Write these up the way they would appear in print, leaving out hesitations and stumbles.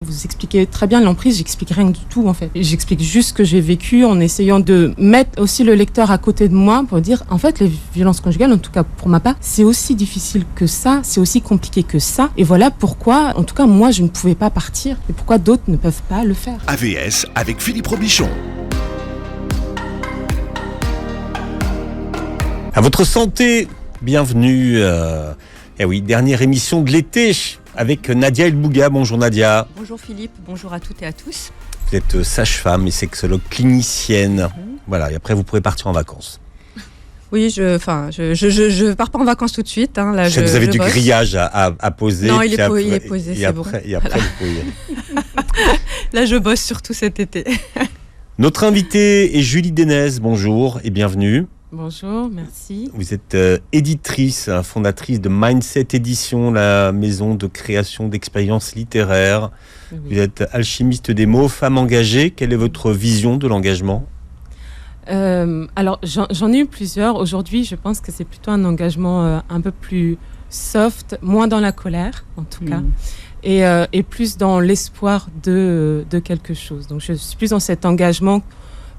vous expliquez très bien l'emprise, j'explique rien du tout en fait. J'explique juste ce que j'ai vécu en essayant de mettre aussi le lecteur à côté de moi pour dire en fait les violences conjugales, en tout cas pour ma part, c'est aussi difficile que ça, c'est aussi compliqué que ça. Et voilà pourquoi, en tout cas moi je ne pouvais pas partir et pourquoi d'autres ne peuvent pas le faire. AVS avec Philippe Robichon. À votre santé, bienvenue. Eh oui, dernière émission de l'été avec Nadia El-Bouga. Bonjour Nadia. Bonjour Philippe, bonjour à toutes et à tous. Vous êtes sage-femme et sexologue clinicienne. Voilà, et après vous pourrez partir en vacances. Oui, je pars pas en vacances tout de suite. Hein, là, vous avez du grillage à poser. Non, il est posé, c'est bon. Et après, vous pouvez y aller. Là, je bosse surtout cet été. Notre invitée est Julie Dénez. Bonjour et bienvenue. Bonjour, merci. Vous êtes éditrice, fondatrice de Mindset Édition, la maison de création d'expériences littéraires. Oui. Vous êtes alchimiste des mots, femme engagée. Quelle est votre vision de l'engagement ? Alors, j'en ai eu plusieurs. Aujourd'hui, je pense que c'est plutôt un engagement un peu plus soft, moins dans la colère, en tout cas, et plus dans l'espoir de quelque chose. Donc, je suis plus dans cet engagement.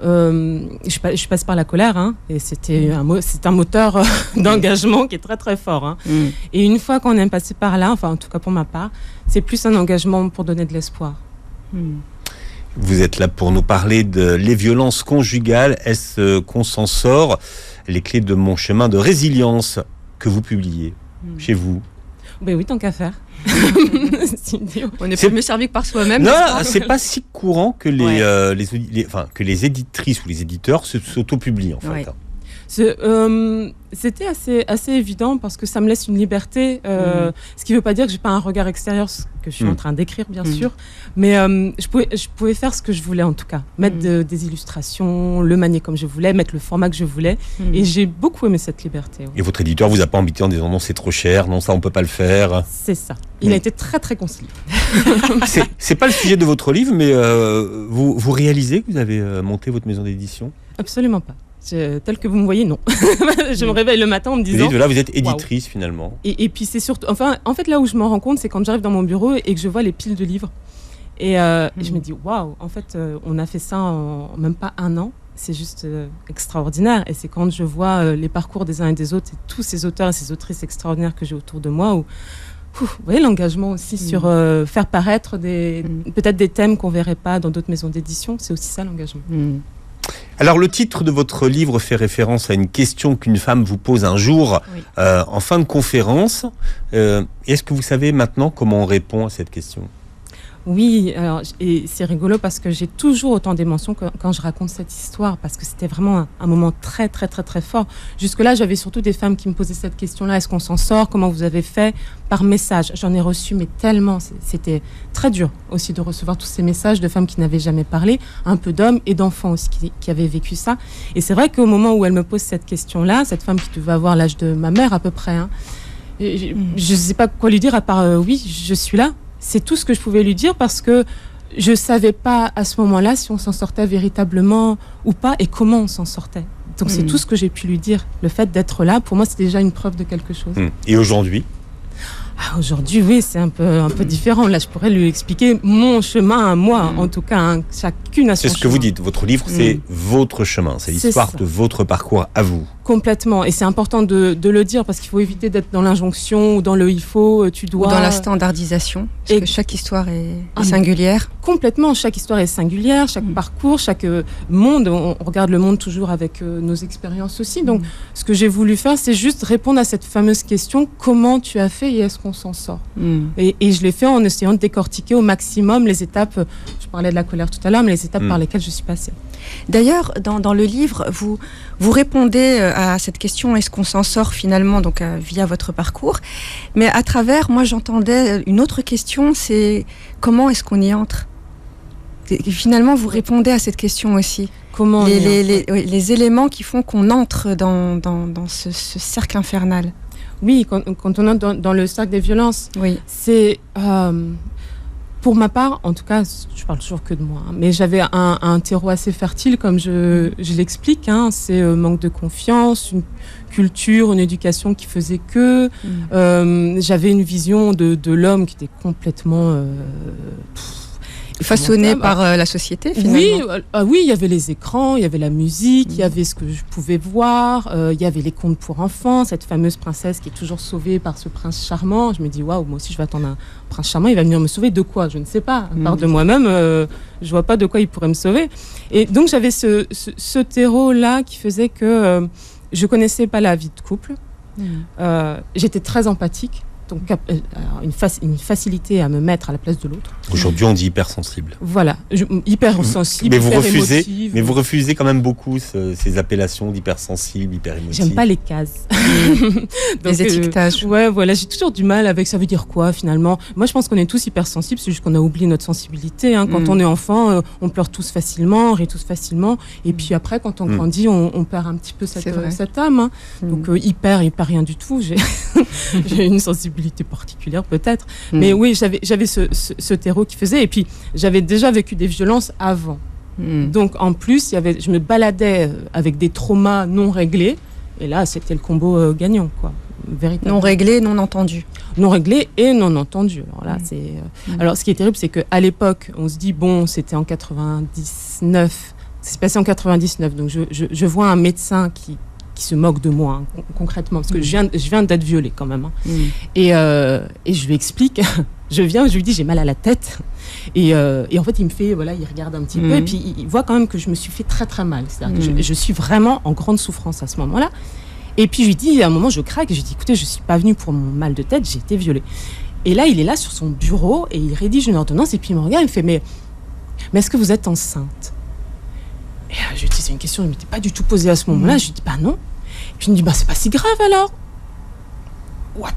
Je passe par la colère, hein, et c'est un moteur d'engagement qui est très très fort. Hein. Et une fois qu'on est passé par là, enfin en tout cas pour ma part, c'est plus un engagement pour donner de l'espoir. Vous êtes là pour nous parler de les violences conjugales. Est-ce qu'on s'en sort ? Les clés de mon chemin de résilience que vous publiez chez vous. Ben oui, tant qu'à faire. On est plus mieux servi que par soi-même. Non, c'est pas si courant que que les éditrices ou les éditeurs s'auto-publient en fait. Ouais. C'était assez évident parce que ça me laisse une liberté, ce qui ne veut pas dire que j'ai pas un regard extérieur, ce que je suis en train d'écrire bien sûr, mais je pouvais faire ce que je voulais en tout cas, mettre des illustrations, le manier comme je voulais, mettre le format que je voulais, et j'ai beaucoup aimé cette liberté. Ouais. Et votre éditeur vous a pas embêté en disant non c'est trop cher, non ça on peut pas le faire. C'est ça. Il a été très très conciliant. c'est pas le sujet de votre livre, mais vous réalisez que vous avez monté votre maison d'édition ? Absolument pas. Tel que vous me voyez, non. Je me réveille le matin en me disant... Vous êtes éditrice finalement. Et puis c'est surtout... Enfin, en fait, là où je m'en rends compte, c'est quand j'arrive dans mon bureau et que je vois les piles de livres. Et je me dis, waouh, en fait, on a fait ça en même pas un an. C'est juste extraordinaire. Et c'est quand je vois les parcours des uns et des autres et tous ces auteurs et ces autrices extraordinaires que j'ai autour de moi, où vous voyez l'engagement aussi sur faire paraître peut-être des thèmes qu'on ne verrait pas dans d'autres maisons d'édition. C'est aussi ça l'engagement. Alors le titre de votre livre fait référence à une question qu'une femme vous pose un jour en fin de conférence. Est-ce que vous savez maintenant comment on répond à cette question ? Oui, alors, et c'est rigolo parce que j'ai toujours autant d'émotions quand je raconte cette histoire, parce que c'était vraiment un moment très très très très fort. Jusque-là, j'avais surtout des femmes qui me posaient cette question-là, est-ce qu'on s'en sort ? Comment vous avez fait ? Par message. J'en ai reçu, mais tellement, c'était très dur aussi de recevoir tous ces messages de femmes qui n'avaient jamais parlé, un peu d'hommes et d'enfants aussi qui avaient vécu ça. Et c'est vrai qu'au moment où elle me pose cette question-là, cette femme qui devait avoir l'âge de ma mère à peu près, hein, je ne sais pas quoi lui dire à part oui, je suis là. C'est tout ce que je pouvais lui dire parce que je ne savais pas à ce moment-là si on s'en sortait véritablement ou pas et comment on s'en sortait. Donc c'est tout ce que j'ai pu lui dire. Le fait d'être là, pour moi, c'est déjà une preuve de quelque chose. Et aujourd'hui ? Aujourd'hui, oui, c'est un peu différent. Là, je pourrais lui expliquer mon chemin à moi, en tout cas, hein, chacune a son chemin. C'est ce que vous dites. Votre livre, c'est votre chemin. C'est l'histoire de votre parcours à vous. Complètement. Et c'est important de le dire parce qu'il faut éviter d'être dans l'injonction ou dans le il faut, tu dois. Ou dans la standardisation. Parce que chaque histoire est singulière. Complètement. Chaque histoire est singulière, chaque parcours, chaque monde. On regarde le monde toujours avec nos expériences aussi. Donc, ce que j'ai voulu faire, c'est juste répondre à cette fameuse question comment tu as fait et est-ce qu'on s'en sort et je l'ai fait en essayant de décortiquer au maximum les étapes. Je parlais de la colère tout à l'heure, mais les étapes par lesquelles je suis passée. D'ailleurs, dans le livre, vous répondez à cette question, est-ce qu'on s'en sort finalement donc, via votre parcours ? Mais à travers, moi j'entendais une autre question, c'est comment est-ce qu'on y entre ? Et finalement, vous répondez à cette question aussi. Comment les éléments qui font qu'on entre dans ce cercle infernal. Oui, quand on entre dans le cercle des violences, c'est... Pour ma part, en tout cas, je parle toujours que de moi, hein, mais j'avais un terreau assez fertile, comme je l'explique. Hein, c'est manque de confiance, une culture, une éducation qui faisait que... j'avais une vision de l'homme qui était complètement... façonné par la société, finalement. Oui, il y avait les écrans, il y avait la musique, il y avait ce que je pouvais voir, il y avait les contes pour enfants, cette fameuse princesse qui est toujours sauvée par ce prince charmant. Je me dis, waouh, moi aussi je vais attendre un prince charmant, il va venir me sauver de quoi? Je ne sais pas. À part de moi-même, je vois pas de quoi il pourrait me sauver. Et donc j'avais ce terreau-là qui faisait que je connaissais pas la vie de couple. J'étais très empathique. Donc, une facilité à me mettre à la place de l'autre. Aujourd'hui, on dit hypersensible. Voilà, hypersensible, Mais vous refusez quand même beaucoup ces appellations d'hypersensible, hyperémotif. J'aime pas les cases. Les étiquetages. Voilà, j'ai toujours du mal avec ça veut dire quoi finalement. Moi, je pense qu'on est tous hypersensibles, c'est juste qu'on a oublié notre sensibilité. Quand on est enfant, on pleure tous facilement, on rit tous facilement. Et puis après, quand on grandit, on perd un petit peu cette âme. Donc, hyper rien du tout. J'ai une sensibilité particulière peut-être, mais oui, j'avais ce terreau qui faisait, et puis j'avais déjà vécu des violences avant. Donc en plus, je me baladais avec des traumas non réglés, et là c'était le combo gagnant, quoi. Véritablement. Non réglé, non entendu. Non réglé et non entendu. Alors là, alors ce qui est terrible, c'est qu'à l'époque, on se dit bon, c'était en 99, c'est passé en 99, donc je vois un médecin qui se moque de moi, concrètement, parce que je viens d'être violée quand même. Et je lui explique, je lui dis j'ai mal à la tête, et en fait il me fait, il regarde un petit peu, et puis il voit quand même que je me suis fait très très mal, c'est-à-dire que je suis vraiment en grande souffrance à ce moment-là. Et puis je lui dis, à un moment je craque, et je lui dis écoutez, je suis pas venue pour mon mal de tête, j'ai été violée. Et là il est là sur son bureau, et il rédige une ordonnance, et puis il me regarde, il me fait mais est-ce que vous êtes enceinte? Et je lui dis, c'est une question que je ne m'étais pas du tout posée à ce moment-là. Je lui dis, non. Et puis il me dit, c'est pas si grave alors. What?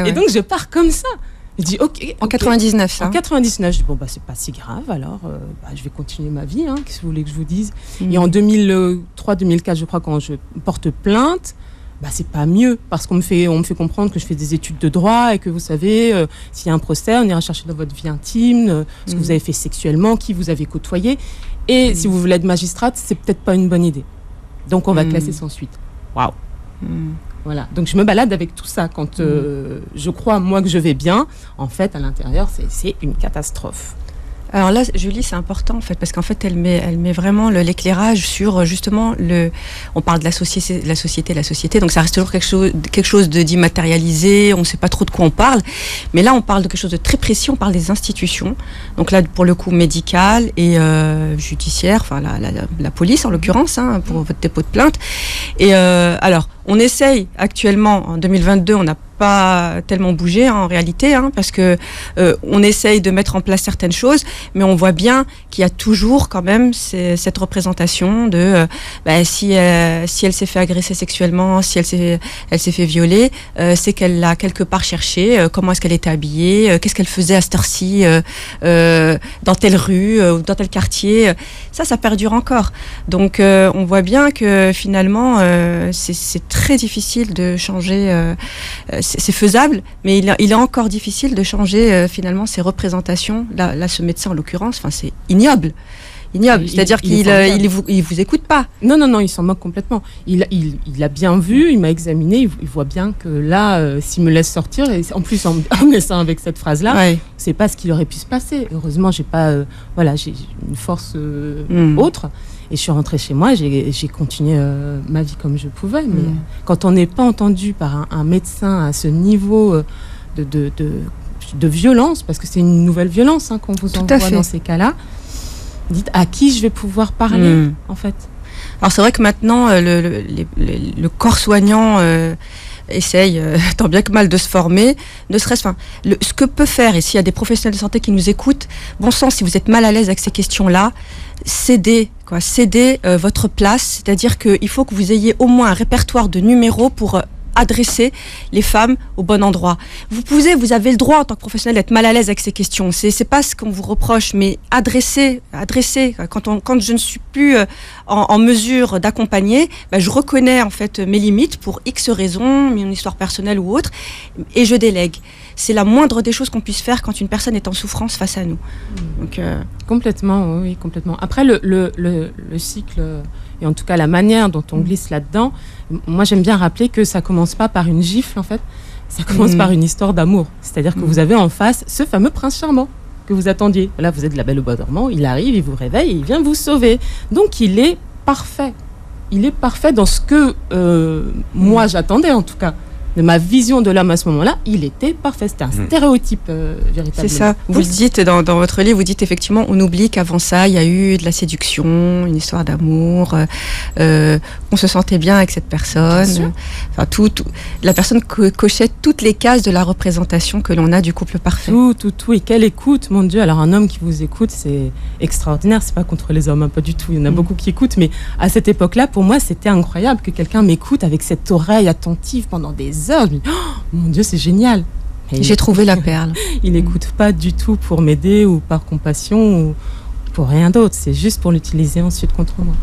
Et donc je pars comme ça. Je dis, ok. En 99, ça. En 99, je dis, c'est pas si grave alors. Je vais continuer ma vie. Qu'est-ce que vous voulez que je vous dise? Et en 2003-2004, je crois, quand je porte plainte, c'est pas mieux, parce qu'on me fait comprendre que je fais des études de droit et que vous savez, s'il y a un procès, on ira chercher dans votre vie intime, ce que vous avez fait sexuellement, qui vous avez côtoyé. Et si vous voulez être magistrate, c'est peut-être pas une bonne idée. Donc on va classer sans suite. Waouh. Voilà. Donc je me balade avec tout ça quand je crois moi que je vais bien. En fait, à l'intérieur, c'est une catastrophe. Alors là, Julie, c'est important en fait, parce qu'en fait, elle met vraiment l'éclairage sur justement on parle de la société, donc ça reste toujours quelque chose d'immatérialisé, on ne sait pas trop de quoi on parle, mais là, on parle de quelque chose de très précis, on parle des institutions, donc là, pour le coup, médical et judiciaire, enfin la police en l'occurrence, pour votre dépôt de plainte. Et alors, on essaye actuellement, en 2022, on n'a pas tellement bougé en réalité, parce que on essaye de mettre en place certaines choses, mais on voit bien qu'il y a toujours quand même cette représentation de si elle s'est fait agresser sexuellement, si elle s'est fait violer, c'est qu'elle l'a quelque part cherché, comment est-ce qu'elle était habillée, qu'est-ce qu'elle faisait à cette heure-ci dans telle rue ou dans tel quartier. Ça perdure encore. Donc on voit bien que finalement c'est très difficile de changer. C'est faisable, mais il est encore difficile de changer finalement ces représentations. Là, ce médecin en l'occurrence, c'est ignoble. C'est-à-dire qu'il vous écoute pas. Non, il s'en moque complètement. Il a bien vu, il m'a examiné, il voit bien que là, s'il me laisse sortir, et en plus en me laissant avec cette phrase-là, c'est pas ce qu'il aurait pu se passer. Heureusement, j'ai pas, j'ai une force autre. Et je suis rentrée chez moi, j'ai continué ma vie comme je pouvais. Mais quand on n'est pas entendu par un médecin à ce niveau de violence, parce que c'est une nouvelle violence qu'on vous envoie dans ces cas-là, dites à qui je vais pouvoir parler, en fait. Alors c'est vrai que maintenant, le corps soignant essaye tant bien que mal de se former, ne serait-ce ce que peut faire, et s'il y a des professionnels de santé qui nous écoutent, bon sang, si vous êtes mal à l'aise avec ces questions-là, cédez votre place, c'est-à-dire qu'il faut que vous ayez au moins un répertoire de numéros pour adresser les femmes au bon endroit. Vous avez le droit en tant que professionnel d'être mal à l'aise avec ces questions. C'est pas ce qu'on vous reproche, mais adresser. Quand je ne suis plus en mesure d'accompagner, je reconnais en fait mes limites pour X raisons, mon histoire personnelle ou autre, et je délègue. C'est la moindre des choses qu'on puisse faire quand une personne est en souffrance face à nous. Donc, complètement, oui, complètement. Après, le cycle, et en tout cas la manière dont on glisse là-dedans, moi j'aime bien rappeler que ça commence pas par une gifle en fait, ça commence par une histoire d'amour. C'est-à-dire que vous avez en face ce fameux prince charmant que vous attendiez. Là, vous êtes la Belle au bois dormant, il arrive, il vous réveille et il vient vous sauver. Donc, il est parfait. Il est parfait dans ce que moi j'attendais en tout cas. De ma vision de l'homme à ce moment-là, il était parfait. C'était un stéréotype véritablement. C'est ça. Vous le dites dans votre livre, vous dites effectivement, on oublie qu'avant ça, il y a eu de la séduction, une histoire d'amour, on se sentait bien avec cette personne. Enfin, la personne cochait toutes les cases de la représentation que l'on a du couple parfait. Tout. Et quelle écoute, mon Dieu. Alors un homme qui vous écoute, c'est extraordinaire. C'est pas contre les hommes, hein, pas du tout. Il y en a beaucoup qui écoutent. Mais à cette époque-là, pour moi, c'était incroyable que quelqu'un m'écoute avec cette oreille attentive pendant des heures. Je me dis, oh, mon Dieu, c'est génial. Et j'ai trouvé la perle. Il n'écoute pas du tout pour m'aider ou par compassion ou pour rien d'autre. C'est juste pour l'utiliser ensuite contre moi.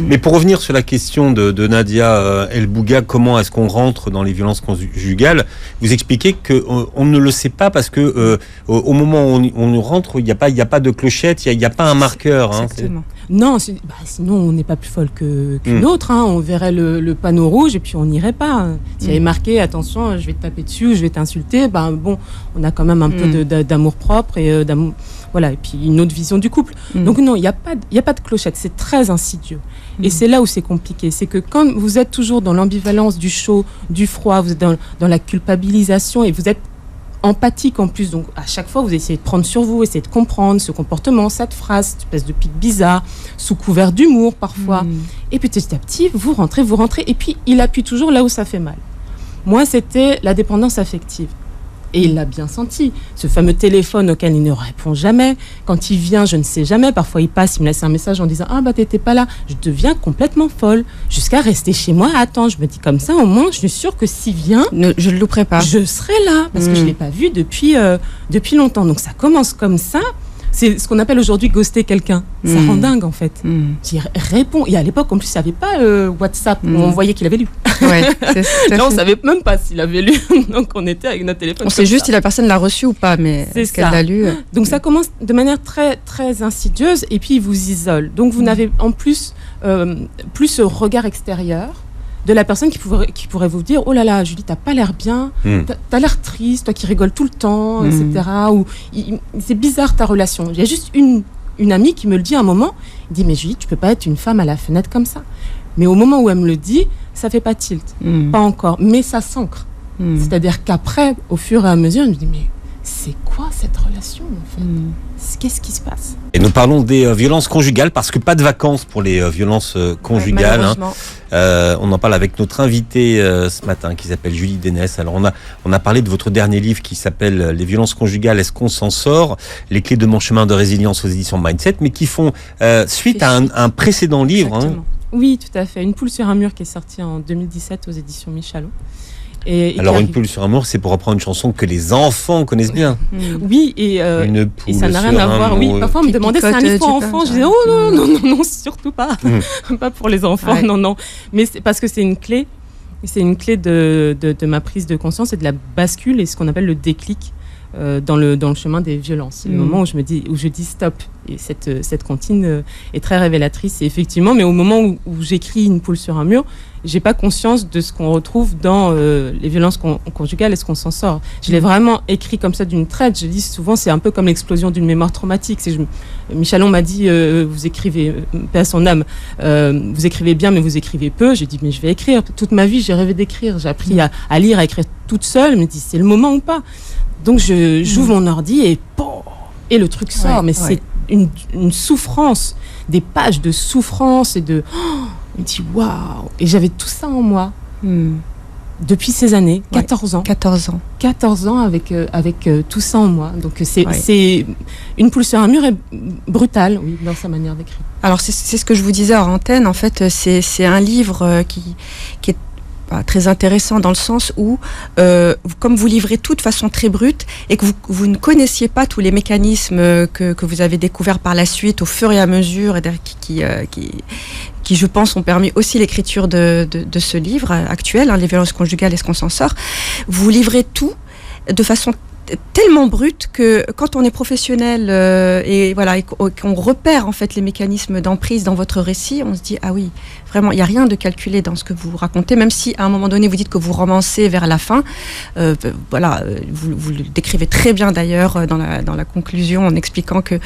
Mais pour revenir sur la question de Nadia El Bouga, comment est-ce qu'on rentre dans les violences conjugales, vous expliquez qu'on ne le sait pas parce que au moment où on rentre, il n'y a pas de clochette, il n'y a pas un marqueur. Exactement. Non, sinon on n'est pas plus folle qu'une autre. Hein. On verrait le panneau rouge et puis on n'irait pas. S'il y avait marqué attention, je vais te taper dessus, je vais t'insulter, on a quand même un peu d'amour propre et d'amour. Voilà, et puis une autre vision du couple. Donc non, il n'y a pas de clochette, c'est très insidieux. Et c'est là où c'est compliqué, c'est que quand vous êtes toujours dans l'ambivalence du chaud, du froid, vous êtes dans la culpabilisation et vous êtes empathique en plus, donc à chaque fois vous essayez de prendre sur vous, essayez de comprendre ce comportement, cette phrase, cette espèce de pic bizarre, sous couvert d'humour parfois. Et petit à petit, vous rentrez, et puis il appuie toujours là où ça fait mal. Moi, c'était la dépendance affective. Et il l'a bien senti. Ce fameux téléphone auquel il ne répond jamais. Quand il vient, je ne sais jamais. Parfois, il passe, il me laisse un message en disant « Ah, t'étais pas là ». Je deviens complètement folle. Jusqu'à rester chez moi. Attends, je me dis comme ça, au moins, je suis sûre que s'il vient... je ne le louperai pas. Je serai là. Parce que je ne l'ai pas vu depuis longtemps. Donc, ça commence comme ça. C'est ce qu'on appelle aujourd'hui ghoster quelqu'un. Ça rend dingue, en fait. Réponds. Et à l'époque, en plus, il n'y avait pas WhatsApp où on voyait qu'il avait lu. Ouais, là, on ne savait même pas s'il avait lu. Donc, on était avec notre téléphone. On sait juste si la personne l'a reçu ou pas, mais est-ce qu'elle l'a lu. Donc, ça commence de manière très, très insidieuse et puis, il vous isole. Donc, vous n'avez en plus plus ce regard extérieur de la personne qui pourrait vous dire « Oh là là, Julie, t'as pas l'air bien, t'as l'air triste, toi qui rigoles tout le temps, etc. » Ou « C'est bizarre ta relation. » Il y a juste une amie qui me le dit à un moment, elle dit « Mais Julie, tu peux pas être une femme à la fenêtre comme ça. » Mais au moment où elle me le dit, ça fait pas tilt, pas encore, mais ça s'ancre. C'est-à-dire qu'après, au fur et à mesure, je me dis « Mais c'est quoi cette relation en fait ? Qu'est-ce qui se passe ?» Et nous parlons des violences conjugales parce que pas de vacances pour les violences conjugales. On en parle avec notre invitée ce matin qui s'appelle Julie Dénès. Alors on a parlé de votre dernier livre qui s'appelle Les violences conjugales, est-ce qu'on s'en sort ? Les clés de mon chemin de résilience aux éditions Mindset, mais qui font suite à un précédent livre. Oui, tout à fait. Une poule sur un mur qui est sortie en 2017 aux éditions Michalot. Alors une poule sur un mur, c'est pour reprendre une chanson que les enfants connaissent bien. Oui, et ça n'a rien à voir. Oui, parfois on me demandait si c'est un livre pour enfants. Je disais oh non, surtout pas, pas pour les enfants, non. Mais c'est parce que c'est une clé. C'est une clé de ma prise de conscience et de la bascule et ce qu'on appelle le déclic dans le chemin des violences. C'est le moment où je dis stop. Et cette comptine est très révélatrice. Et effectivement, mais au moment où j'écris Une poule sur un mur, j'ai pas conscience de ce qu'on retrouve dans les violences conjugales et ce qu'on s'en sort. Je l'ai vraiment écrit comme ça d'une traite. Je dis souvent, c'est un peu comme l'explosion d'une mémoire traumatique. Michalon m'a dit, vous écrivez, paix à son âme, vous écrivez bien, mais vous écrivez peu. J'ai dit, mais je vais écrire. Toute ma vie, j'ai rêvé d'écrire. J'ai appris à lire, à écrire toute seule. Je me dis, c'est le moment ou pas. Donc, j'ouvre mon ordi et le truc sort. C'est une souffrance, des pages de souffrance et de... je me dis, waouh! Et j'avais tout ça en moi. Depuis ces années, 14 ans. 14 ans avec tout ça en moi. Donc, c'est Une poule sur un mur est brutale, oui, dans sa manière d'écrire. Alors, c'est ce que je vous disais en antenne. En fait, c'est un livre qui est très intéressant dans le sens où, comme vous livrez tout de façon très brute et que vous ne connaissiez pas tous les mécanismes que vous avez découverts par la suite au fur et à mesure et qui, je pense, ont permis aussi l'écriture de ce livre actuel, Les violences conjugales, est-ce qu'on s'en sort ? Vous livrez tout de façon tellement brute que quand on est professionnel et qu'on repère en fait les mécanismes d'emprise dans votre récit, on se dit ah oui, vraiment, il n'y a rien de calculé dans ce que vous racontez, même si à un moment donné vous dites que vous romancez vers la fin. Vous le décrivez très bien d'ailleurs dans la conclusion en expliquant que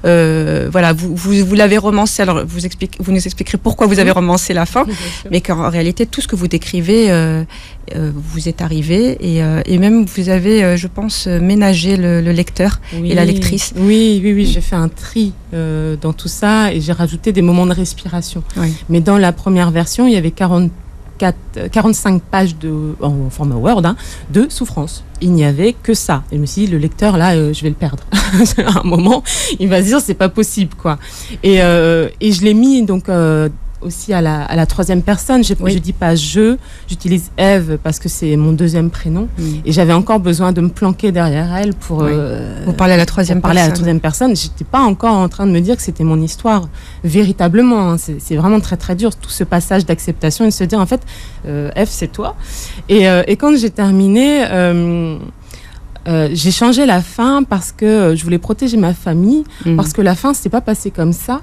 vous l'avez romancé. Alors vous nous expliquerez pourquoi vous avez romancé la fin, mais qu'en réalité tout ce que vous décrivez vous est arrivé et même vous avez, je pense, ménagé le lecteur et la lectrice. Oui, j'ai fait un tri dans tout ça et j'ai rajouté des moments de respiration. Oui. Mais dans la première version, il y avait 45 pages en format Word de souffrance. Il n'y avait que ça. Et je me suis dit, le lecteur, là, je vais le perdre. À un moment, il va se dire, c'est pas possible, quoi. Et je l'ai mis, donc... aussi à la troisième personne, je dis pas j'utilise Ève parce que c'est mon deuxième prénom et j'avais encore besoin de me planquer derrière elle pour vous parler à la troisième personne. J'étais pas encore en train de me dire que c'était mon histoire véritablement. C'est vraiment très très dur tout ce passage d'acceptation et de se dire en fait Ève c'est toi. Et quand j'ai terminé, j'ai changé la fin parce que je voulais protéger ma famille parce que la fin s'était pas passée comme ça.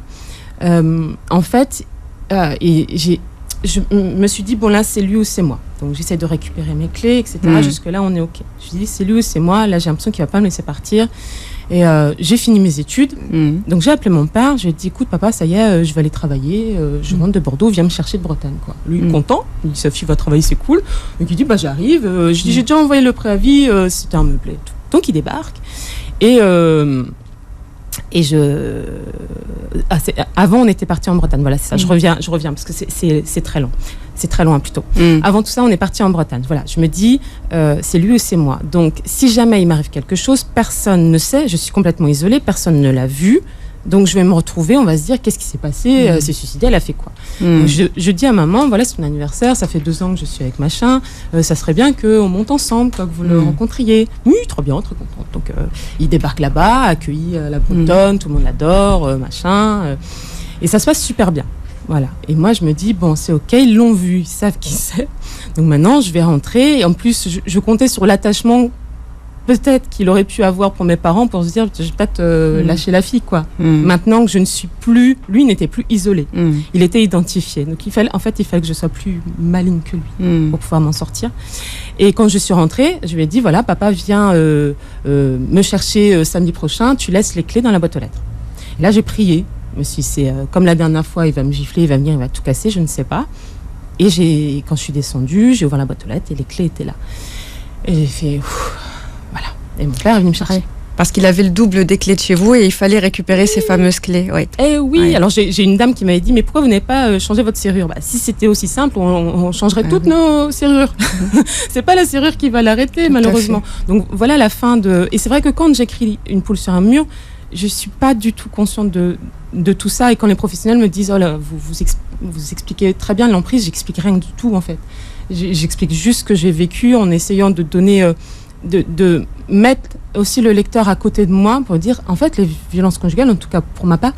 En fait. Je me suis dit, bon là c'est lui ou c'est moi. Donc j'essaie de récupérer mes clés, etc. Jusque là on est ok. Je me suis dit, c'est lui ou c'est moi. Là j'ai l'impression qu'il va pas me laisser partir. Et j'ai fini mes études. Donc j'ai appelé mon père. Je lui ai dit, écoute papa, ça y est, je vais aller travailler. Je rentre de Bordeaux, viens me chercher de Bretagne, quoi. Lui content. Il dit, Sophie va travailler, c'est cool. Donc il dit, bah j'arrive. Je dis, j'ai déjà envoyé le préavis. C'était un meublé. Donc il débarque. Avant on était parti en Bretagne, voilà c'est ça, je reviens parce que c'est très long, c'est très loin plutôt. Avant tout ça on est parti en Bretagne, voilà, je me dis c'est lui ou c'est moi, donc si jamais il m'arrive quelque chose, personne ne sait, je suis complètement isolée, personne ne l'a vu, donc je vais me retrouver, on va se dire qu'est-ce qui s'est passé, s'est suicidée, elle a fait quoi. Donc, je dis à maman, voilà c'est son anniversaire, ça fait 2 ans que je suis avec machin, ça serait bien qu'on monte ensemble, quoi, que vous le rencontriez. Oui, trop bien, très contente. Donc il débarque là-bas, accueilli à la Bretonne, tout le monde l'adore, machin, et ça se passe super bien. Voilà. Et moi je me dis bon c'est ok, ils l'ont vu, ils savent qui c'est. Donc maintenant je vais rentrer, et en plus je comptais sur l'attachement peut-être qu'il aurait pu avoir pour mes parents pour se dire je vais peut-être lâcher la fille, quoi. Maintenant que je ne suis plus, lui n'était plus isolé, il était identifié, donc il fallait que je sois plus maligne que lui pour pouvoir m'en sortir. Et quand je suis rentrée, je lui ai dit voilà papa viens me chercher samedi prochain, tu laisses les clés dans la boîte aux lettres. Et là j'ai prié, je me suis dit c'est comme la dernière fois, il va me gifler, il va venir, il va tout casser, je ne sais pas. Et quand je suis descendue, j'ai ouvert la boîte aux lettres et les clés étaient là. Et j'ai fait voilà. Et mon père est venu me chercher. Parce qu'il avait le double des clés de chez vous et il fallait récupérer ces fameuses clés. Oui. Eh oui, alors j'ai une dame qui m'avait dit mais pourquoi vous n'avez pas changé votre serrure ? Si c'était aussi simple, on changerait toutes nos serrures. C'est pas la serrure qui va l'arrêter, malheureusement. Donc voilà la fin de... Et c'est vrai que quand j'écris Une poule sur un mur, je suis pas du tout consciente de tout ça. Et quand les professionnels me disent oh là, vous expliquez très bien l'emprise, j'explique rien du tout en fait. J'explique juste ce que j'ai vécu en essayant de donner... De mettre aussi le lecteur à côté de moi pour dire en fait les violences conjugales, en tout cas pour ma part,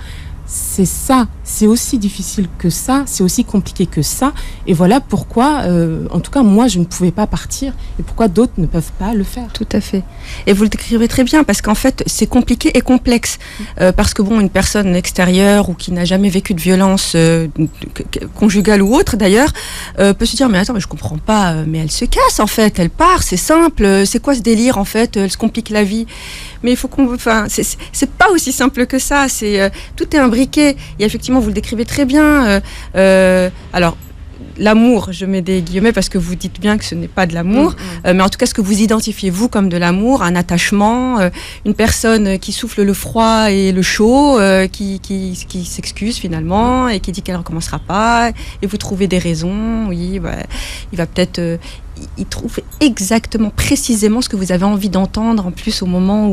c'est ça, c'est aussi difficile que ça, c'est aussi compliqué que ça, et voilà pourquoi en tout cas moi je ne pouvais pas partir et pourquoi d'autres ne peuvent pas le faire. Tout à fait, et vous le décrivez très bien parce qu'en fait c'est compliqué et complexe parce que bon, une personne extérieure ou qui n'a jamais vécu de violence conjugale ou autre d'ailleurs peut se dire mais attends mais je comprends pas, mais elle se casse en fait, elle part, c'est simple, c'est quoi ce délire en fait, elle se complique la vie. Mais il faut c'est pas aussi simple que ça, tout est imbriqué. Et effectivement, vous le décrivez très bien. Alors, l'amour, je mets des guillemets parce que vous dites bien que ce n'est pas de l'amour, mais en tout cas, ce que vous identifiez, vous, comme de l'amour, un attachement, une personne qui souffle le froid et le chaud, qui s'excuse finalement et qui dit qu'elle ne recommencera pas, et vous trouvez des raisons, oui, bah, il va peut-être... il trouve exactement, précisément ce que vous avez envie d'entendre, en plus au moment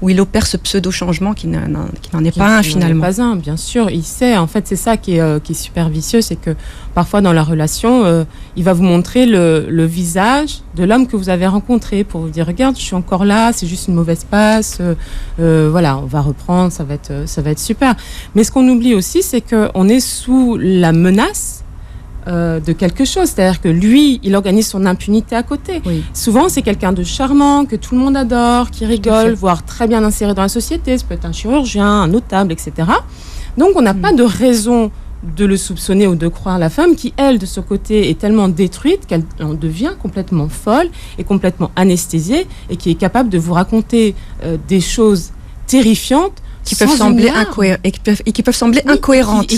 où il opère ce pseudo-changement qui n'en est pas un finalement. Pas un, bien sûr, il sait, en fait c'est ça qui est super vicieux, c'est que parfois dans la relation, il va vous montrer le visage de l'homme que vous avez rencontré pour vous dire regarde, je suis encore là, c'est juste une mauvaise passe, voilà, on va reprendre, ça va être super. Mais ce qu'on oublie aussi, c'est qu'on est sous la menace de quelque chose. C'est-à-dire que lui, il organise son impunité à côté. Oui. Souvent, c'est quelqu'un de charmant, que tout le monde adore, qui rigole, voire très bien inséré dans la société. Ça peut être un chirurgien, un notable, etc. Donc, on n'a pas de raison de le soupçonner ou de croire la femme qui, elle, de ce côté, est tellement détruite qu'elle en devient complètement folle et complètement anesthésiée et qui est capable de vous raconter des choses terrifiantes qui peuvent sembler incohérentes. Et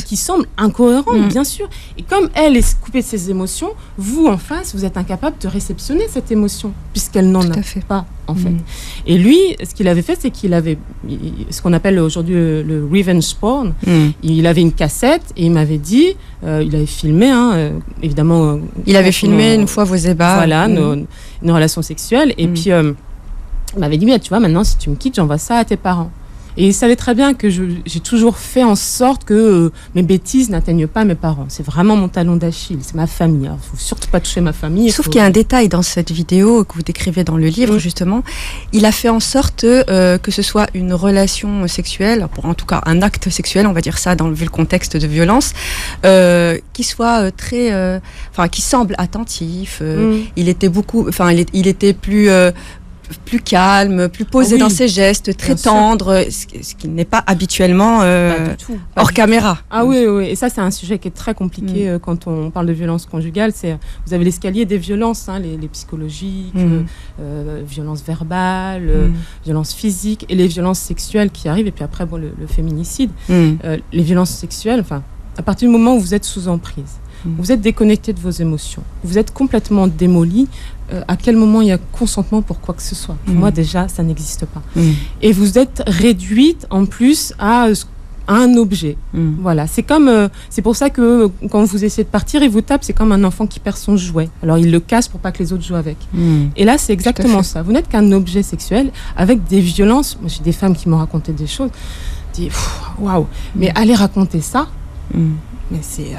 qui semblent incohérentes, bien sûr. Et comme elle est coupée de ses émotions, vous, en face, vous êtes incapable de réceptionner cette émotion, puisqu'elle n'en a pas, en fait. Et lui, ce qu'il avait fait, c'est qu'il avait ce qu'on appelle aujourd'hui le revenge porn. Il avait une cassette et il m'avait dit, il avait filmé, évidemment. Il avait filmé une fois vos ébats. Voilà, nos relations sexuelles. Et puis, il m'avait dit, tu vois, maintenant, si tu me quittes, j'envoie ça à tes parents. Et il savait très bien que j'ai toujours fait en sorte que mes bêtises n'atteignent pas mes parents. C'est vraiment mon talon d'Achille, c'est ma famille. Il ne faut surtout pas toucher ma famille. Sauf qu'il y a un détail dans cette vidéo que vous décrivez dans le livre, justement. Il a fait en sorte que ce soit une relation sexuelle, en tout cas un acte sexuel, on va dire ça, vu le contexte de violence, qui soit qui semble attentif. Il était il était plus calme, plus posé dans ses gestes, très tendre, ce qui n'est pas habituellement hors caméra. Ah oui, et ça c'est un sujet qui est très compliqué quand on parle de violence conjugale. Vous avez l'escalier des violences, les psychologiques, violences verbales, violences physiques et les violences sexuelles qui arrivent, et puis après le féminicide. Les violences sexuelles, à partir du moment où vous êtes sous emprise, vous êtes déconnecté de vos émotions, vous êtes complètement démoli. À quel moment il y a consentement pour quoi que ce soit? Pour moi, déjà, ça n'existe pas. Et vous êtes réduite, en plus, à un objet. Voilà. C'est pour ça que quand vous essayez de partir, il vous tape, c'est comme un enfant qui perd son jouet. Alors, il le casse pour pas que les autres jouent avec. Et là, c'est exactement ça. Vous n'êtes qu'un objet sexuel avec des violences. Moi, j'ai des femmes qui m'ont raconté des choses. Je dis, waouh, mais aller raconter ça, mais c'est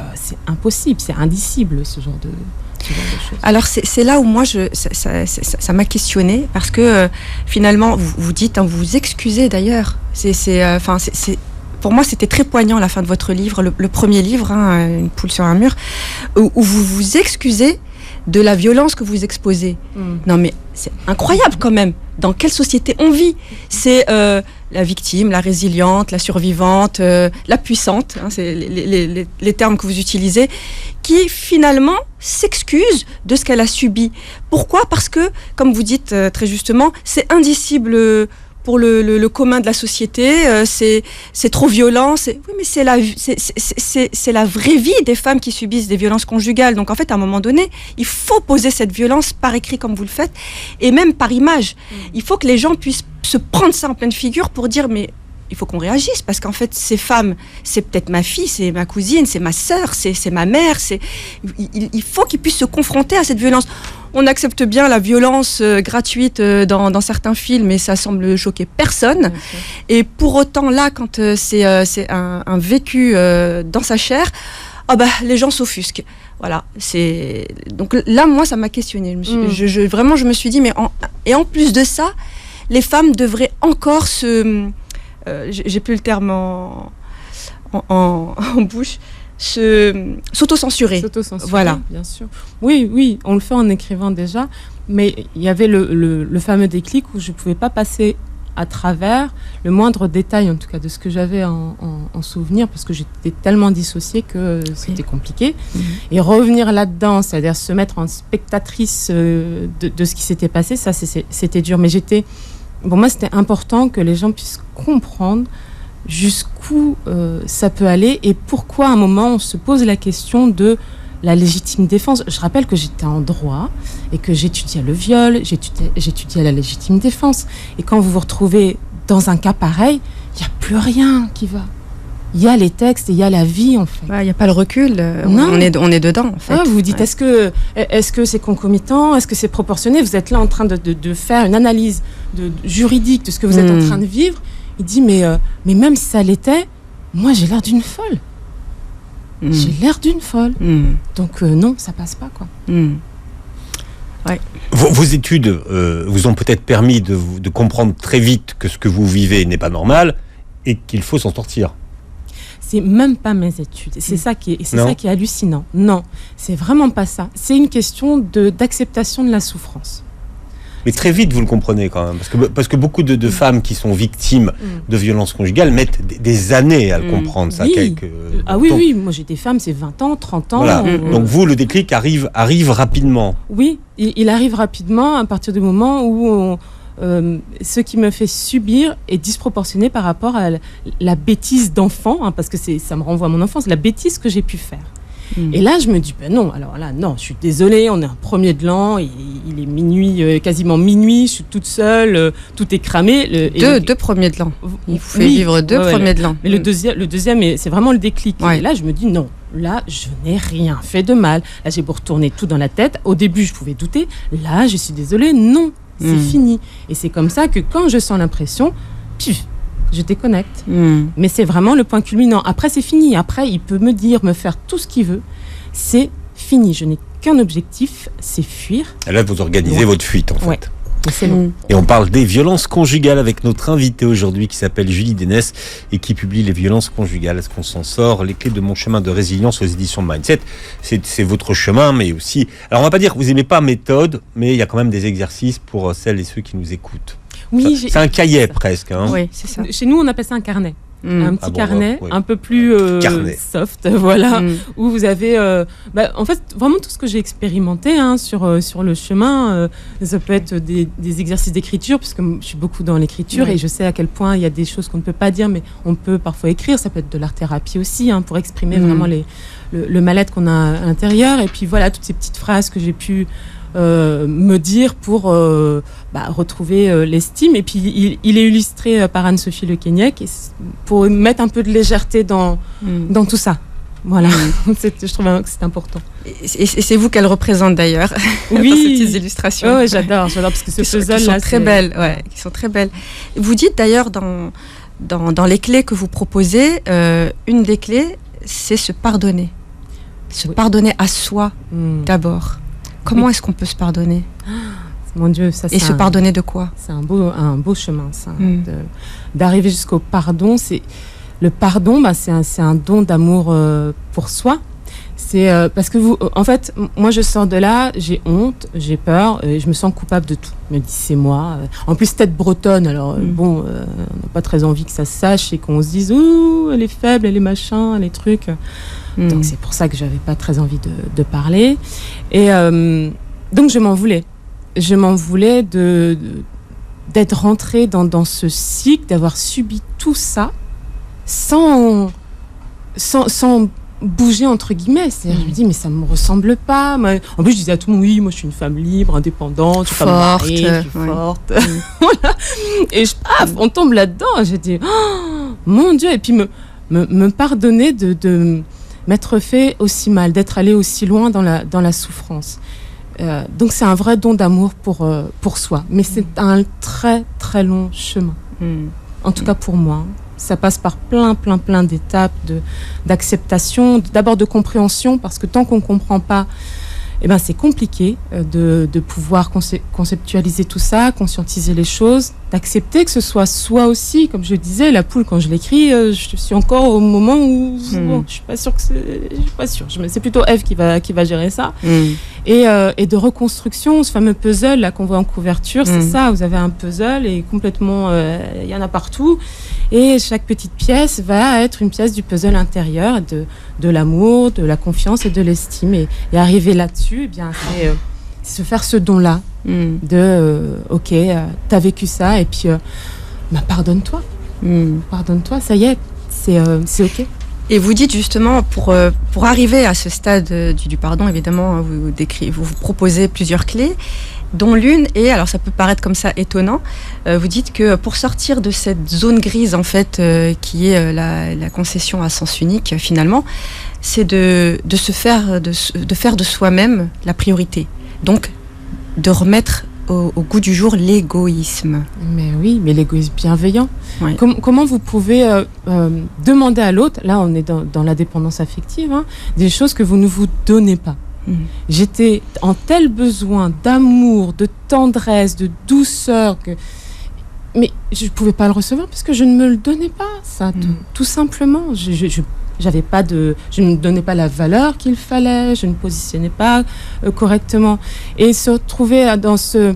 impossible, c'est indicible, ce genre de choses. Alors c'est là où moi ça m'a questionnée, parce que finalement vous dites, vous vous excusez d'ailleurs. Pour moi c'était très poignant la fin de votre livre, le premier livre, Une poule sur un mur, où vous vous excusez de la violence que vous exposez. Non mais c'est incroyable quand même. Dans quelle société on vit? C'est la victime, la résiliente, la survivante, la puissante, c'est les termes que vous utilisez, qui finalement s'excuse de ce qu'elle a subi. Pourquoi? Parce que, comme vous dites très justement, c'est indicible pour le commun de la société, c'est trop violent. Oui, mais c'est la vraie vie des femmes qui subissent des violences conjugales. Donc en fait, à un moment donné, il faut poser cette violence par écrit comme vous le faites, et même par image. Il faut que les gens puissent se prendre ça en pleine figure pour dire, mais il faut qu'on réagisse, parce qu'en fait, ces femmes, c'est peut-être ma fille, c'est ma cousine, c'est ma sœur, c'est ma mère. Il faut qu'ils puissent se confronter à cette violence. On accepte bien la violence gratuite dans certains films, mais ça semble choquer personne. Et pour autant, là, quand c'est un vécu dans sa chair, les gens s'offusquent. Voilà. Donc là, moi, ça m'a questionnée. Vraiment, je me suis dit, et en plus de ça, les femmes devraient encore j'ai plus le terme en bouche, s'auto-censurer. Voilà. Bien sûr. Oui, on le fait en écrivant déjà, mais il y avait le fameux déclic où je ne pouvais pas passer à travers le moindre détail, en tout cas de ce que j'avais en souvenir, parce que j'étais tellement dissociée que c'était compliqué. Et revenir là-dedans, c'est-à-dire se mettre en spectatrice de ce qui s'était passé, ça c'était dur. Mais pour moi, c'était important que les gens puissent comprendre jusqu'où ça peut aller et pourquoi à un moment on se pose la question de la légitime défense. Je rappelle que j'étais en droit et que j'étudiais le viol, j'étudiais la légitime défense. Et quand vous vous retrouvez dans un cas pareil, il n'y a plus rien qui va. Il y a les textes et il y a la vie, en fait. Il n'y a pas le recul, on est dedans, en fait. Vous vous dites, est-ce que c'est concomitant? Est-ce que c'est proportionné? Vous êtes là en train de faire une analyse juridique de ce que vous êtes en train de vivre. Il dit, mais même si ça l'était, moi, j'ai l'air d'une folle. J'ai l'air d'une folle. Donc, non, ça passe pas, quoi. Ouais. Vos études vous ont peut-être permis de comprendre très vite que ce que vous vivez n'est pas normal et qu'il faut s'en sortir. c'est même pas mes études. C'est ça qui est hallucinant. Non, c'est vraiment pas ça. C'est une question d'acceptation de la souffrance. Mais très vite, vous le comprenez quand même, parce que beaucoup de femmes qui sont victimes de violences conjugales mettent des années à le comprendre. Ça, oui, moi j'ai des femmes, c'est 20 ans, 30 ans. Voilà. Donc vous, le déclic arrive rapidement. Oui, il arrive rapidement à partir du moment où ce qui me fait subir est disproportionné par rapport à la bêtise d'enfant, parce que ça me renvoie à mon enfance, la bêtise que j'ai pu faire. Et là, je me dis, non, alors là, non, je suis désolée, on est un 1er de l'an, il est minuit, quasiment minuit, je suis toute seule, tout est cramé. Deux premiers de l'an. Il faut vivre deux premiers de l'an. Mais le deuxième, c'est vraiment le déclic. Ouais. Et là, je me dis, non, là, je n'ai rien fait de mal. Là, j'ai beau retourner tout dans la tête. Au début, je pouvais douter. Là, je suis désolée, non, c'est fini. Et c'est comme ça que quand je sens l'impression, je déconnecte. Mais c'est vraiment le point culminant. Après, c'est fini. Après, il peut me faire tout ce qu'il veut. C'est fini. Je n'ai qu'un objectif, c'est fuir. Et là, vous organisez votre fuite, en fait. Et c'est long. Et on parle des violences conjugales avec notre invitée aujourd'hui qui s'appelle Julie Dénès et qui publie Les violences conjugales. Est-ce qu'on s'en sort? Les clés de mon chemin de résilience aux éditions Mindset. C'est votre chemin, mais aussi... Alors, on va pas dire que vous aimez pas méthode, mais il y a quand même des exercices pour celles et ceux qui nous écoutent. Oui, c'est un cahier presque. Hein. Oui, c'est ça. Chez nous, on appelle ça un carnet. Un petit carnet, un peu plus soft, voilà, où vous avez, en fait, vraiment tout ce que j'ai expérimenté sur le chemin. Ça peut être des exercices d'écriture, puisque je suis beaucoup dans l'écriture et je sais à quel point il y a des choses qu'on ne peut pas dire, mais on peut parfois écrire. Ça peut être de l'art-thérapie aussi, pour exprimer vraiment le mal-être qu'on a à l'intérieur. Et puis voilà, toutes ces petites phrases que j'ai pu me dire pour retrouver l'estime. Et puis il est illustré par Anne-Sophie Le Kenyek pour mettre un peu de légèreté dans tout ça. Voilà, je trouve que c'est important. Et c'est vous qu'elle représente d'ailleurs, dans ces petites illustrations. Oui, j'adore parce que ce puzzle-là, qui sont très belles. Vous dites d'ailleurs dans les clés que vous proposez, une des clés, c'est se pardonner. Se pardonner à soi d'abord. Comment est-ce qu'on peut se pardonner? Mon Dieu, ça. Et se pardonner de quoi? C'est un beau chemin, ça. D'arriver jusqu'au pardon. Le pardon, c'est un don d'amour pour soi. C'est parce que en fait, moi, je sors de là, j'ai honte, j'ai peur, et je me sens coupable de tout. Je me dis, c'est moi. En plus, tête bretonne, alors on n'a pas très envie que ça se sache et qu'on se dise, ouh, elle est faible, elle est machin, les trucs. Donc c'est pour ça que j'avais pas très envie de parler. Et donc je m'en voulais. Je m'en voulais d'être rentrée dans ce cycle, d'avoir subi tout ça sans bouger entre guillemets. C'est-à-dire, je me dis mais ça me ressemble pas. En plus je disais à tout le monde oui, moi je suis une femme libre, indépendante, je suis pas mariée, je suis forte. Voilà. Et on tombe là-dedans. J'ai dit oh, mon Dieu. Et puis me pardonner de m'être fait aussi mal, d'être allé aussi loin dans la souffrance. Donc c'est un vrai don d'amour pour soi. Mais c'est un très très long chemin. En tout cas pour moi. Ça passe par plein d'étapes d'acceptation, d'abord de compréhension, parce que tant qu'on ne comprend pas, c'est compliqué de pouvoir conceptualiser tout ça, conscientiser les choses, d'accepter que ce soit soi aussi. Comme je disais, la poule, quand je l'écris, je suis encore au moment où je suis pas sûre c'est plutôt Ève qui va gérer ça. Et de reconstruction, ce fameux puzzle là qu'on voit en couverture, c'est ça. Vous avez un puzzle et complètement, il y en a partout. Et chaque petite pièce va être une pièce du puzzle intérieur de l'amour, de la confiance et de l'estime. Et arriver là-dessus, c'est se faire ce don-là ok, t'as vécu ça et puis pardonne-toi. Pardonne-toi, ça y est, c'est ok. Et vous dites justement, pour arriver à ce stade du pardon, évidemment, vous proposez plusieurs clés, dont l'une est, alors ça peut paraître comme ça étonnant, vous dites que pour sortir de cette zone grise, en fait, qui est la concession à sens unique, finalement, c'est de faire de soi-même la priorité. Donc, de remettre au goût du jour l'égoïsme. Mais oui, mais l'égoïsme bienveillant. Ouais. Comment vous pouvez demander à l'autre, là on est dans la dépendance affective, des choses que vous ne vous donnez pas. J'étais en tel besoin d'amour, de tendresse, de douceur Mais je ne pouvais pas le recevoir parce que je ne me le donnais pas, ça, tout simplement. Je ne donnais pas la valeur qu'il fallait, je ne positionnais pas correctement. Et se retrouver dans ce...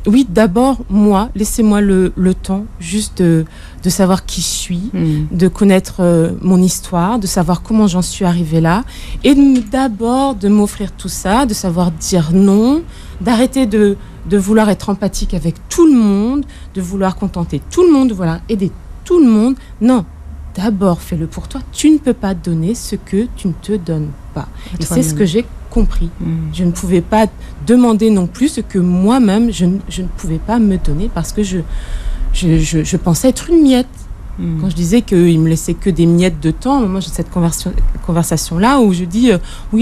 Oui, d'abord, moi, laissez-moi le temps juste de savoir qui je suis, de connaître mon histoire, de savoir comment j'en suis arrivée là, et d'abord de m'offrir tout ça, de savoir dire non, d'arrêter de vouloir être empathique avec tout le monde, de vouloir contenter tout le monde, de vouloir aider tout le monde. Non, d'abord fais-le pour toi. Tu ne peux pas donner ce que tu ne te donnes pas. Et c'est ce que j'ai compris. Je ne pouvais pas demander non plus ce que moi-même je ne pouvais pas me donner parce que je pensais être une miette. Quand je disais qu'il me laissait que des miettes de temps, moi j'ai cette conversation-là où je dis oui,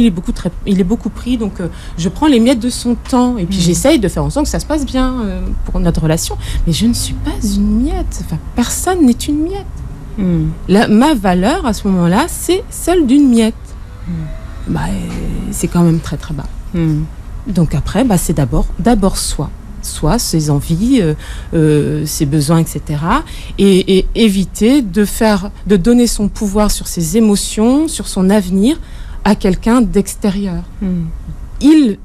il est beaucoup pris, donc je prends les miettes de son temps et puis j'essaye de faire en sorte que ça se passe bien pour notre relation. Mais je ne suis pas une miette. Enfin, personne n'est une miette. Ma valeur à ce moment-là, c'est celle d'une miette. C'est quand même très très bas. Donc après, c'est d'abord soi, ses envies, ses besoins, etc. Et éviter de donner son pouvoir sur ses émotions, sur son avenir à quelqu'un d'extérieur. Il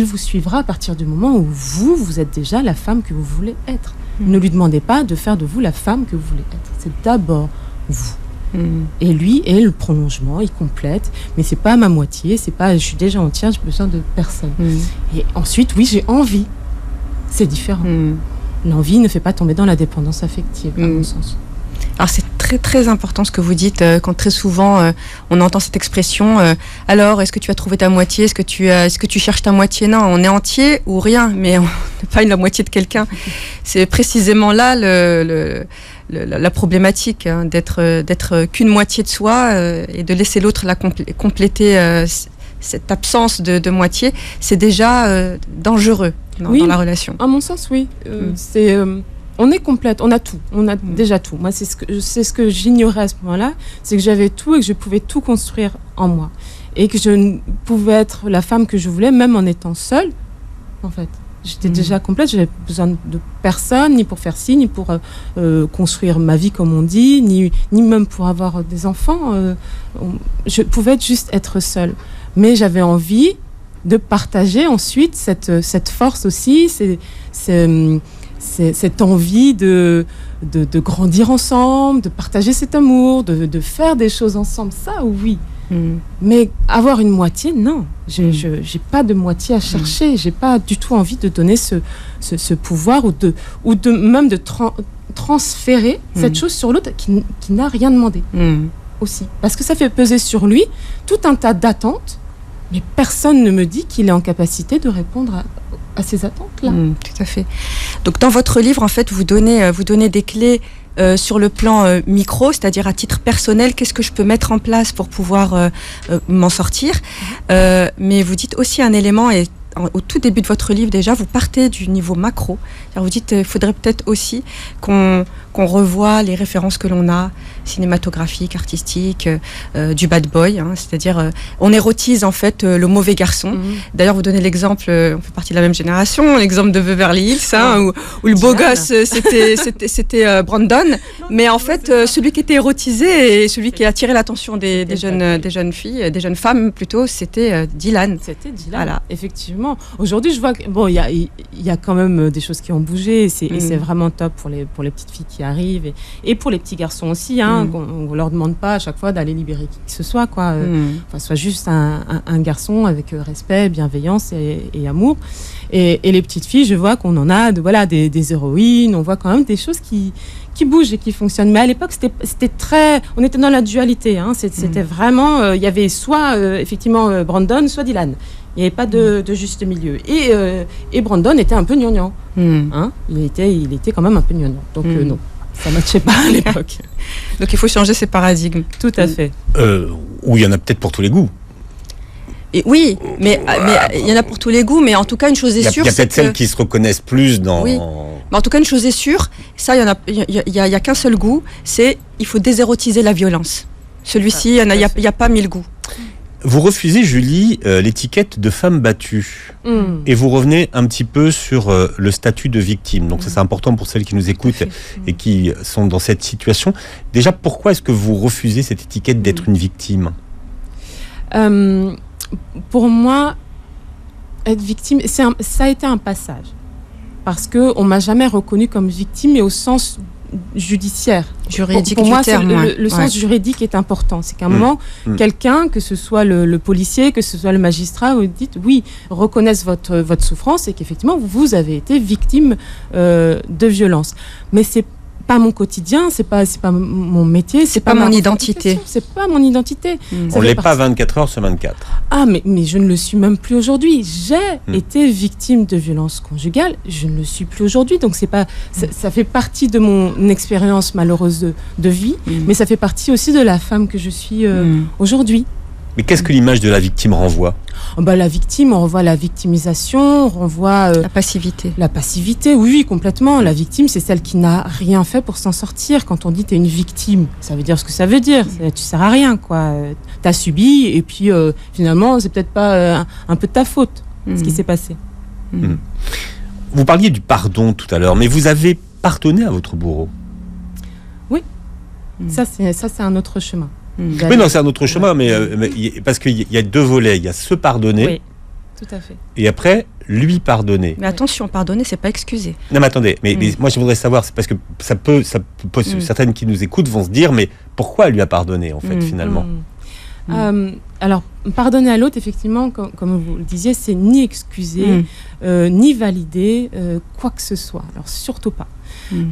vous suivra à partir du moment où vous êtes déjà la femme que vous voulez être. Ne lui demandez pas de faire de vous la femme que vous voulez être. C'est d'abord vous. Et lui est le prolongement, il complète, mais c'est pas ma moitié, c'est pas je suis déjà entière, j'ai besoin de personne. Et ensuite, oui, j'ai envie. C'est différent. L'envie ne fait pas tomber dans la dépendance affective, à mon sens. Alors c'est très très important ce que vous dites quand très souvent on entend cette expression alors est-ce que tu as trouvé ta moitié, est-ce que tu cherches ta moitié? Non, on est entier ou rien, mais on n'est pas la moitié de quelqu'un. C'est précisément là la problématique, d'être qu'une moitié de soi et de laisser l'autre la compléter. Cette absence de moitié, c'est déjà dangereux dans la relation. À mon sens, oui. On est complète, on a tout, on a déjà tout. Moi, c'est ce que j'ignorais à ce moment-là, c'est que j'avais tout et que je pouvais tout construire en moi. Et que je pouvais être la femme que je voulais, même en étant seule, en fait. J'étais déjà complète, j'avais besoin de personne, ni pour faire ci, ni pour construire ma vie, comme on dit, ni même pour avoir des enfants. Je pouvais juste être seule. Mais j'avais envie de partager ensuite cette force aussi, cette envie de grandir ensemble, de partager cet amour, de faire des choses ensemble. Ça, oui. Mais avoir une moitié, non. J'ai pas de moitié à chercher. J'ai pas du tout envie de donner ce pouvoir ou de même de transférer cette chose sur l'autre qui n'a rien demandé aussi. Parce que ça fait peser sur lui tout un tas d'attentes, mais personne ne me dit qu'il est en capacité de répondre à ces attentes-là. Tout à fait. Donc dans votre livre, en fait, vous donnez des clés sur le plan micro, c'est-à-dire à titre personnel, qu'est-ce que je peux mettre en place pour pouvoir m'en sortir. Mais vous dites aussi un élément, et au tout début de votre livre déjà, vous partez du niveau macro. Alors vous dites qu'il faudrait peut-être aussi qu'on revoie les références que l'on a, cinématographiques, artistiques, du bad boy, c'est-à-dire on érotise en fait le mauvais garçon. D'ailleurs vous donnez l'exemple, on fait partie de la même génération, l'exemple de Beverly Hills, où le beau gosse c'était Brandon, mais en fait celui qui était érotisé et celui qui a attiré l'attention des jeunes filles, des jeunes femmes plutôt, c'était Dylan. C'était Dylan, voilà. Effectivement. Aujourd'hui je vois que il y a quand même des choses qui ont bougé et c'est vraiment top pour les petites filles qui arrivent et pour les petits garçons aussi, qu'on leur demande pas à chaque fois d'aller libérer qui que ce soit, quoi. Soit juste un garçon avec respect, bienveillance et amour. Et les petites filles, je vois qu'on en a des héroïnes, on voit quand même des choses qui bougent et qui fonctionnent. Mais à l'époque, c'était très... On était dans la dualité. C'était vraiment... Il y avait soit, effectivement, Brandon, soit Dylan. Il n'y avait pas de juste milieu. Et Brandon était un peu gnangnan. Il était quand même un peu gnangnan. Donc non, ça ne matchait pas à l'époque. Donc il faut changer ces paradigmes. Tout à fait. Ou il y en a peut-être pour tous les goûts. Et oui, mais il y en a pour tous les goûts, mais en tout cas, une chose est sûre. Il y a peut-être celles qui se reconnaissent plus dans... Oui, mais en tout cas, une chose est sûre, ça, il y a qu'un seul goût, c'est il faut désérotiser la violence. Celui-ci, il n'y a pas 1000 goûts. Vous refusez, Julie, l'étiquette de femme battue. Et vous revenez un petit peu sur le statut de victime. Donc ça, c'est important pour celles qui nous écoutent et qui sont dans cette situation. Déjà, pourquoi est-ce que vous refusez cette étiquette d'être une victime ? Pour moi, être victime, ça a été un passage. Parce qu'on ne m'a jamais reconnue comme victime, mais au sens judiciaire. Juridique pour moi, du terme. le sens juridique est important. C'est qu'à un moment, quelqu'un, que ce soit le policier, que ce soit le magistrat, vous dites oui, reconnaissent votre souffrance et qu'effectivement, vous avez été victime de violence. Mais c'est pas mon quotidien, c'est pas mon métier, c'est pas mon identité. C'est pas mon identité. On l'est pas 24 heures sur 24. Ah, mais je ne le suis même plus aujourd'hui. J'ai été victime de violences conjugales, je ne le suis plus aujourd'hui. Donc c'est pas, ça fait partie de mon expérience malheureuse de vie, mais ça fait partie aussi de la femme que je suis aujourd'hui. Mais qu'est-ce que l'image de la victime renvoie ? La victime, on renvoie la victimisation, on renvoie... la passivité. La passivité, oui, complètement. La victime, c'est celle qui n'a rien fait pour s'en sortir. Quand on dit t'es une victime, ça veut dire ce que ça veut dire. Tu sers à rien, quoi. T'as subi, et puis finalement, c'est peut-être pas un peu de ta faute, ce qui s'est passé. Vous parliez du pardon tout à l'heure, mais vous avez pardonné à votre bourreau ? Oui. Ça, c'est un autre chemin. Oui, non, c'est un autre chemin, mais parce qu'il y a deux volets. Il y a se pardonner, oui, tout à fait. Et après, lui pardonner. Mais attention, pardonner, c'est pas excuser. Non, mais attendez, mais moi je voudrais savoir, c'est parce que ça peut certaines qui nous écoutent vont se dire, mais pourquoi elle lui a pardonné, en fait, finalement Alors, pardonner à l'autre, effectivement, comme vous le disiez, c'est ni excuser, ni valider quoi que ce soit. Alors, surtout pas.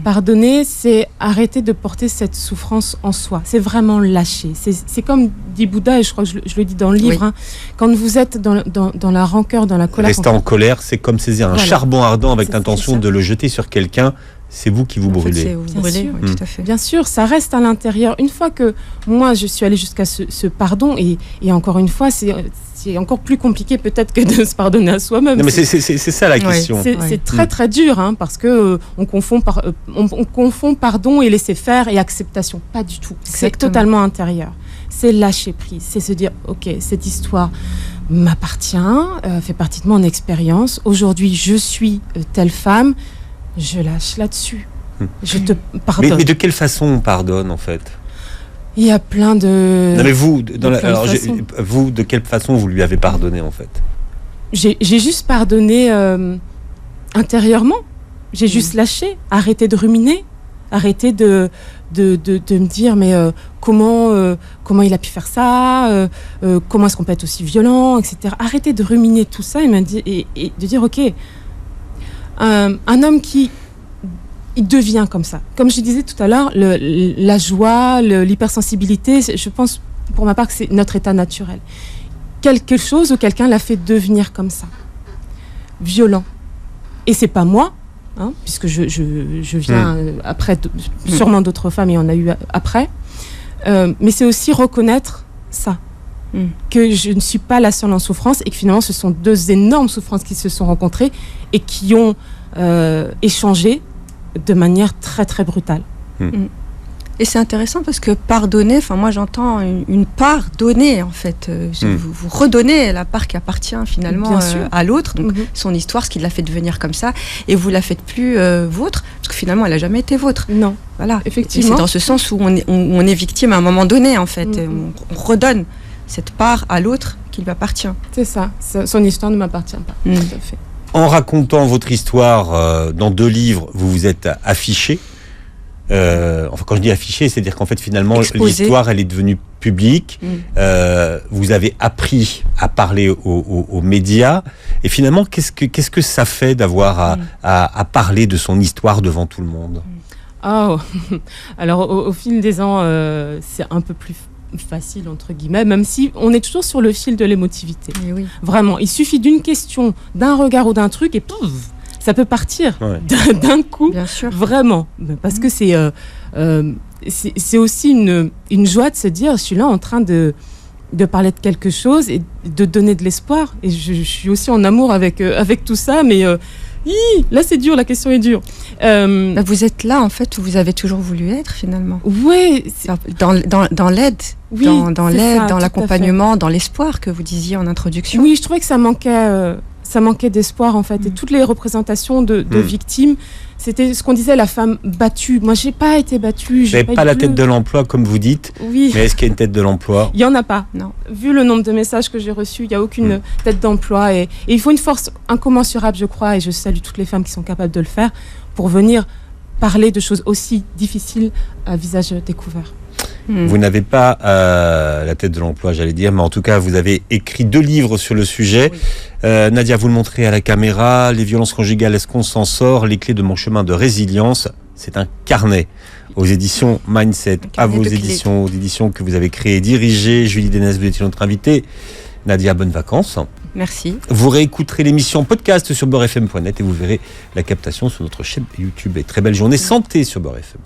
Pardonner, c'est arrêter de porter cette souffrance en soi. C'est vraiment lâcher. C'est comme dit Bouddha, et je crois que je le dis dans le livre, quand vous êtes dans la rancœur, dans la colère... Rester en colère, c'est comme saisir un charbon ardent avec l'intention de le jeter sur quelqu'un. C'est vous qui vous brûlez. Vous brûlez, oui, tout à fait. Bien sûr, ça reste à l'intérieur. Une fois que moi, je suis allée jusqu'à ce pardon, et encore une fois, c'est encore plus compliqué peut-être que de se pardonner à soi-même. Non, mais c'est ça la question. C'est très très dur, parce que on confond pardon et laisser faire et acceptation. Pas du tout. Exactement. C'est totalement intérieur. C'est lâcher prise. C'est se dire, ok, cette histoire m'appartient, fait partie de mon expérience. Aujourd'hui, je suis telle femme. Je lâche là-dessus. Je te pardonne. Mais de quelle façon on pardonne, en fait ? Il y a plein de... Non, mais vous, vous, de quelle façon vous lui avez pardonné, en fait ? J'ai juste pardonné intérieurement. J'ai juste lâché. Arrêté de ruminer. Arrêté de me dire, mais comment il a pu faire ça, comment est-ce qu'on peut être aussi violent, etc. Arrêter de ruminer tout ça et de dire, ok... un homme il devient comme ça. Comme je disais tout à l'heure, la joie, l'hypersensibilité, je pense pour ma part que c'est notre état naturel. Quelque chose ou quelqu'un l'a fait devenir comme ça. Violent. Et c'est pas moi, puisque je viens après, sûrement d'autres femmes, et on a eu après. Mais c'est aussi reconnaître ça. Que je ne suis pas la seule en souffrance et que finalement ce sont deux énormes souffrances qui se sont rencontrées et qui ont échangé de manière très très brutale. Et c'est intéressant parce que pardonner, moi j'entends une part donnée en fait. Vous redonnez la part qui appartient finalement à l'autre, donc son histoire, ce qui l'a fait devenir comme ça, et vous la faites plus vôtre, parce que finalement elle n'a jamais été vôtre. Non, voilà. Effectivement. Et c'est dans ce sens où on est victime à un moment donné en fait. On redonne cette part à l'autre qui lui appartient. C'est ça. Son histoire ne m'appartient pas. Tout à fait. En racontant votre histoire dans 2 livres, vous vous êtes affiché. Quand je dis affiché, c'est-à-dire qu'en fait, finalement, l'histoire, elle est devenue publique. Vous avez appris à parler aux médias. Et finalement, qu'est-ce que ça fait d'avoir à parler de son histoire devant tout le monde ? Alors, au fil des ans, c'est un peu plus facile, entre guillemets, même si on est toujours sur le fil de l'émotivité. Oui. Vraiment, il suffit d'une question, d'un regard ou d'un truc, et pouf, ça peut partir d'un coup. Bien sûr. Vraiment. Parce que c'est aussi une joie de se dire, je suis là en train de parler de quelque chose et de donner de l'espoir. Et je suis aussi en amour avec tout ça, mais Là, c'est dur, la question est dure. Vous êtes là, en fait, où vous avez toujours voulu être, finalement. Oui. Dans l'aide, Oui, dans c'est l'aide, ça, dans tout l'accompagnement, dans l'espoir que vous disiez en introduction. Oui, je trouvais que ça manquait d'espoir, en fait. Et toutes les représentations de victimes, c'était ce qu'on disait, la femme battue. Moi, j'ai pas été battue. Vous n'avez pas la tête de l'emploi, comme vous dites. Oui. Mais est-ce qu'il y a une tête de l'emploi? Il n'y en a pas. Non. Vu le nombre de messages que j'ai reçus, il n'y a aucune tête d'emploi. Et il faut une force incommensurable, je crois, et je salue toutes les femmes qui sont capables de le faire, pour venir parler de choses aussi difficiles à visage découvert. Vous n'avez pas la tête de l'emploi, j'allais dire, mais en tout cas, vous avez écrit 2 livres sur le sujet. Oui. Nadia, vous le montrez à la caméra. Les violences conjugales, est-ce qu'on s'en sort? Les clés de mon chemin de résilience. C'est un carnet aux éditions Mindset, à vos éditions, d'éditions que vous avez créées et dirigées. Julie Dénès, vous étiez notre invitée. Nadia, bonnes vacances. Merci. Vous réécouterez l'émission podcast sur beurrefm.net et vous verrez la captation sur notre chaîne YouTube. Et très belle journée santé sur Beurre FM.